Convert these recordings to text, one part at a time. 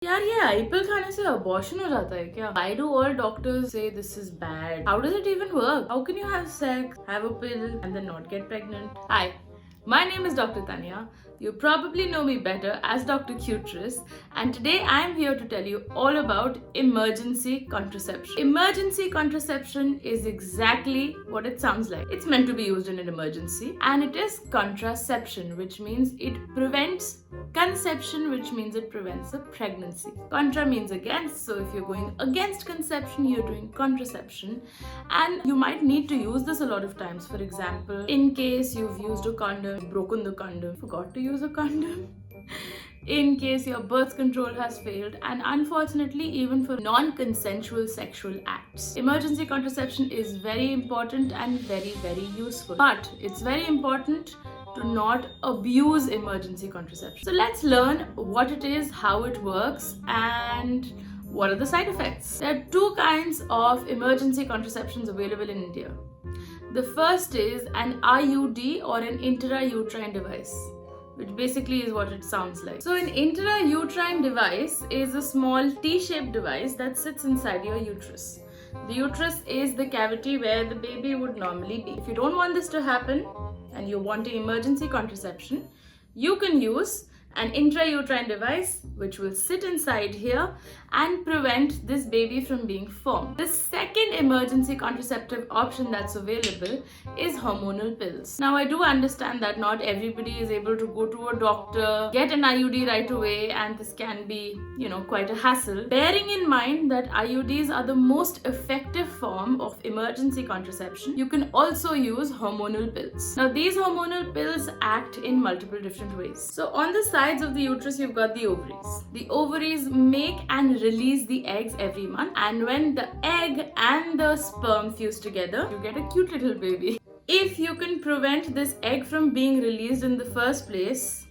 यार ये आईपिल खाने से अबॉर्शन हो जाता है क्या? Why do all doctors say this is bad? How does it even work? How can you have sex, have a pill and then not get pregnant? Hi, my name is Dr. Tanya. You probably know me better as Dr. Cutress, and today I am here to tell you all about emergency contraception. Emergency contraception is exactly what it sounds like. It's meant to be used in an emergency, and it is contraception, which means it prevents conception, which means it prevents a pregnancy. Contra means against, so if you're going against conception, you're doing contraception, and you might need to use this a lot of times. For example, in case you've used a condom, broken the condom, forgot to use a condom, in case your birth control has failed, and unfortunately even for non-consensual sexual acts. Emergency contraception is very important and very useful, but it's very important to not abuse emergency contraception. So let's learn what it is, how it works, and what are the side effects. There are two kinds of emergency contraceptions available in India. The first is an IUD or an intrauterine device, which basically is what it sounds like. So an intrauterine device is a small T-shaped device that sits inside your uterus. The uterus is the cavity where the baby would normally be. If you don't want this to happen and you're wanting emergency contraception, you can use an intrauterine device which will sit inside here and prevent this baby from being formed. The second emergency contraceptive option that's available is hormonal pills. Now I do understand that not everybody is able to go to a doctor, get an IUD right away, and this can be, quite a hassle. Bearing in mind that IUDs are the most effective form of emergency contraception, you can also use hormonal pills. Now these hormonal pills act in multiple different ways. So on the sides of the uterus, you've got the ovaries. The ovaries make and release the eggs every month, and when the egg and the sperm fuse together, you get a cute little baby. If you can prevent this egg from being released in the first place,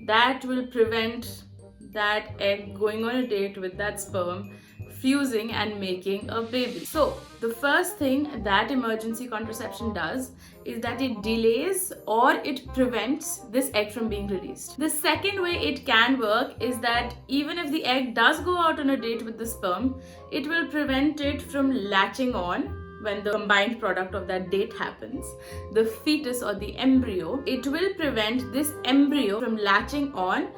that will prevent that egg going on a date with that sperm, fusing and making a baby. So the first thing that emergency contraception does is that it delays or it prevents this egg from being released. The second way it can work is that even if the egg does go out on a date with the sperm, it will prevent it from latching on when the combined product of that date happens, the fetus or the embryo. It will prevent this embryo from latching on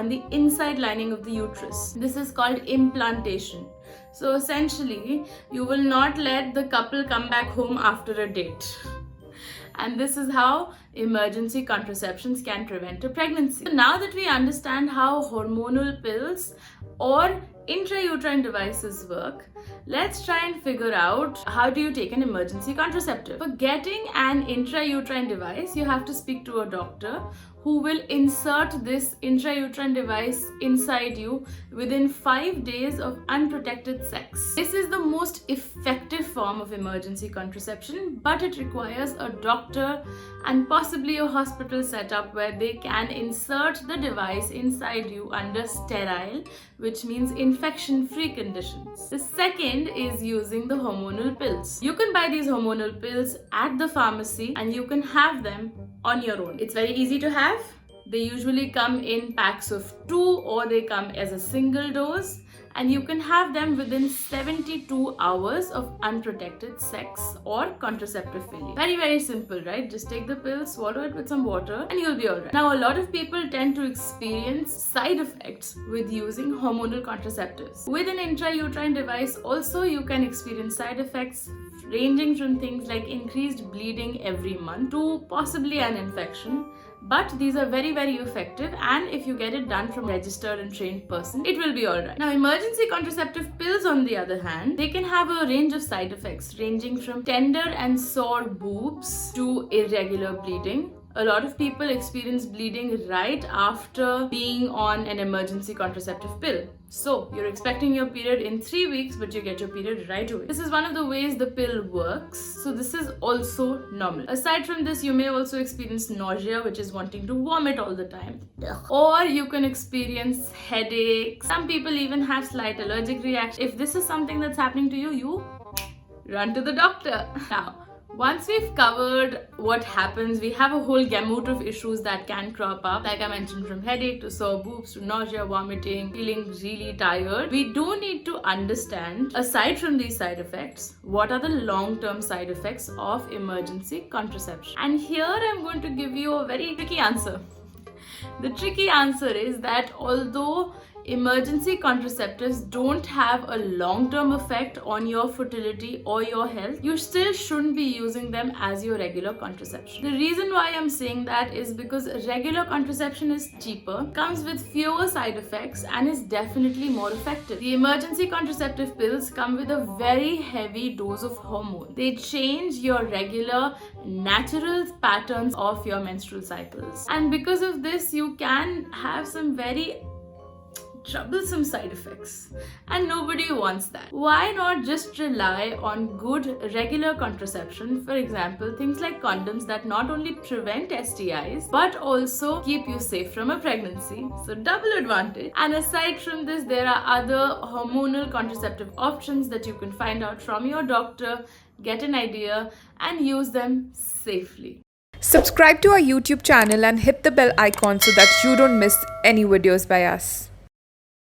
the inside lining of the uterus. This is called implantation. So essentially, you will not let the couple come back home after a date. And this is how emergency contraceptions can prevent a pregnancy. So now that we understand how hormonal pills or intrauterine devices work, let's try and figure out how do you take an emergency contraceptive. For getting an intrauterine device, you have to speak to a doctor who will insert this intrauterine device inside you within 5 days of unprotected sex. This is the most effective form of emergency contraception, but it requires a doctor and possibly a hospital setup where they can insert the device inside you under sterile, which means infection-free conditions. The second is using the hormonal pills. You can buy these hormonal pills at the pharmacy and you can have them on your own. It's very easy to have. They usually come in packs of 2 or they come as a single dose, and you can have them within 72 hours of unprotected sex or contraceptive failure. Very simple, right? Just take the pill, swallow it with some water, and you'll be alright. Now a lot of people tend to experience side effects with using hormonal contraceptives. With an intrauterine device also you can experience side effects ranging from things like increased bleeding every month to possibly an infection. But these are very effective, and if you get it done from a registered and trained person, it will be alright. Now emergency contraceptive pills, on the other hand, they can have a range of side effects ranging from tender and sore boobs to irregular bleeding. A lot of people experience bleeding right after being on an emergency contraceptive pill. So you're expecting your period in 3 weeks, but you get your period right away. This is one of the ways the pill works. So this is also normal. Aside from this, you may also experience nausea, which is wanting to vomit all the time. Or you can experience headaches. Some people even have slight allergic reactions. If this is something that's happening to you, you run to the doctor. Now, Once we've covered what happens, we have a whole gamut of issues that can crop up. Like I mentioned, from headache to sore boobs to nausea, vomiting, feeling really tired. We do need to understand, aside from these side effects, what are the long-term side effects of emergency contraception. And here I'm going to give you a very tricky answer. The tricky answer is that although emergency contraceptives don't have a long-term effect on your fertility or your health, you still shouldn't be using them as your regular contraception. The reason why I'm saying that is because regular contraception is cheaper, comes with fewer side effects, and is definitely more effective. The emergency contraceptive pills come with a very heavy dose of hormone. They change your regular natural patterns of your menstrual cycles, and because of this you can have some very troublesome side effects, and nobody wants that. Why not just rely on good regular contraception? For example, things like condoms that not only prevent STIs but also keep you safe from a pregnancy, so double advantage. And aside from this, there are other hormonal contraceptive options that you can find out from your doctor, get an idea, and use them safely. Subscribe to our YouTube channel and hit the bell icon so that you don't miss any videos by us.